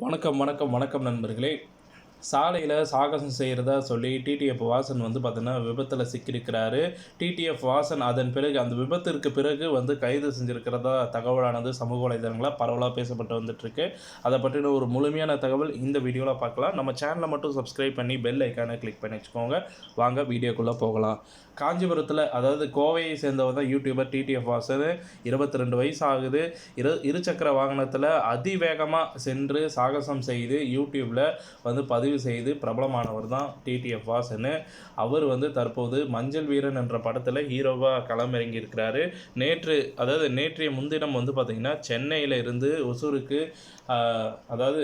வணக்கம் வணக்கம் வணக்கம் நண்பர்களே. சாலையில் சாகசம் செய்கிறதா சொல்லி டிடிஎஃப் வாசன் பார்த்தீங்கன்னா விபத்தில் சிக்கியிருக்கிறாரு. டிடிஎஃப் வாசன் அதன் பிறகு அந்த விபத்திற்கு பிறகு கைது செஞ்சுருக்கிறதா தகவலானது சமூக வலைதளங்களில் பரவலாக பேசப்பட்டு வந்துட்டுருக்கு. அதை பற்றின ஒரு முழுமையான தகவல் இந்த வீடியோவில் பார்க்கலாம். நம்ம சேனலை மட்டும் சப்ஸ்கிரைப் பண்ணி பெல் ஐக்கானை கிளிக் பண்ணி வச்சுக்கோங்க. வாங்க வீடியோக்குள்ளே போகலாம். காஞ்சிபுரத்தில், அதாவது கோவையை சேர்ந்தவர் தான் யூடியூபர் டிடிஎஃப் வாசன். 22 வயசு ஆகுது. இருசக்கர வாகனத்தில் அதிவேகமாக சென்று சாகசம் செய்து யூடியூப்பில் பதிவு செய்து பிரபலமானவர் தான் டிடிஎஃப் வாசன். அவர் தற்போது மஞ்சள் வீரன் என்ற படத்தில் ஹீரோவாக களமிறங்கியிருக்கிறாரு. நேற்றைய முன்தினம் பார்த்திங்கன்னா சென்னையில் இருந்து ஒசூருக்கு, அதாவது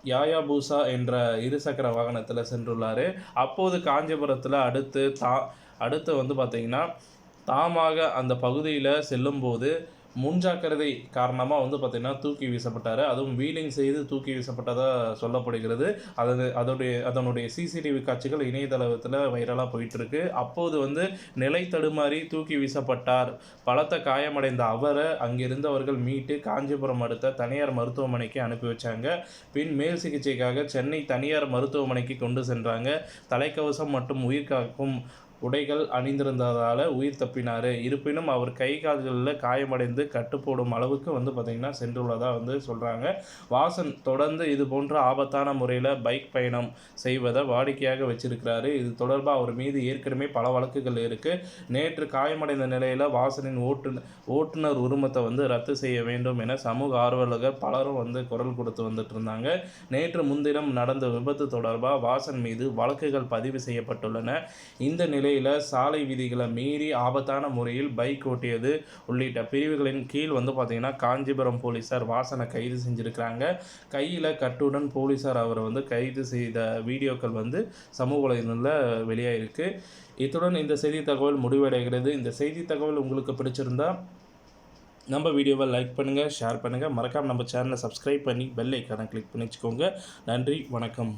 யாயாபூசா என்ற இருசக்கர வாகனத்தில் சென்றுள்ளார். அப்போது காஞ்சிபுரத்தில் அடுத்து பார்த்திங்கன்னா தாமாக அந்த பகுதியில் செல்லும்போது முன்ஜாக்கிரதை காரணமாக பார்த்திங்கன்னா தூக்கி வீசப்பட்டார். அதுவும் வீலிங் செய்து தூக்கி வீசப்பட்டதாக சொல்லப்படுகிறது. அதனுடைய சிசிடிவி காட்சிகள் இணையதளத்தில் வைரலாக போயிட்டுருக்கு. அப்போது நிலை தடுமாறி தூக்கி வீசப்பட்டார். பலத்த காயமடைந்த அவரை அங்கிருந்தவர்கள் மீட்டு காஞ்சிபுரம் அடுத்த தனியார் மருத்துவமனைக்கு அனுப்பி வச்சாங்க. பின் மேல் சிகிச்சைக்காக சென்னை தனியார் மருத்துவமனைக்கு கொண்டு சென்றாங்க. தலைக்கவசம் மற்றும் உயிர்காக்கும் உடைகள் அணிந்திருந்ததால் உயிர் தப்பினார். இருப்பினும் அவர் கை கால்களில் காயமடைந்து கட்டுப்போடும் அளவுக்கு பார்த்திங்கன்னா சென்றுள்ளதாக சொல்கிறாங்க. வாசன் தொடர்ந்து இது போன்ற ஆபத்தான முறையில் பைக் பயணம் செய்வதை வாடிக்கையாக வச்சிருக்கிறாரு. இது தொடர்பாக அவர் மீது ஏற்கனவே பல வழக்குகள் இருக்குது. நேற்று காயமடைந்த நிலையில் வாசனின் ஓட்டுநர் உரிமத்தை ரத்து செய்ய வேண்டும் என சமூக ஆர்வலர்கள் பலரும் குரல் கொடுத்து வந்துட்டு இருந்தாங்க. நேற்று முன்தினம் நடந்த விபத்து தொடர்பாக வாசன் மீது வழக்குகள் பதிவு செய்யப்பட்டுள்ளன. இந்த நிலையில் சாலை விதிகளை மீறி ஆபத்தான முறையில் பைக் ஓட்டியது உள்ளிட்ட பிரிவுகளின் கீழ் பார்த்திங்கன்னா காஞ்சிபுரம் போலீசார் வாசனை கைது செஞ்சுருக்கிறாங்க. கையில் கட்டுடன் போலீசார் அவரை கைது செய்த வீடியோக்கள் சமூக வலைதளங்களில் வெளியாகிருக்கு. இத்துடன் இந்த செய்தி தகவல் முடிவடைகிறது. இந்த செய்தி தகவல் உங்களுக்கு பிடிச்சிருந்தா நம்ம வீடியோவை லைக் பண்ணுங்கள், ஷேர் பண்ணுங்கள். மறக்காமல் நம்ம சேனலை சப்ஸ்கிரைப் பண்ணி பெல் ஐக்கானை கிளிக் பண்ணி வச்சுக்கோங்க. நன்றி, வணக்கம்.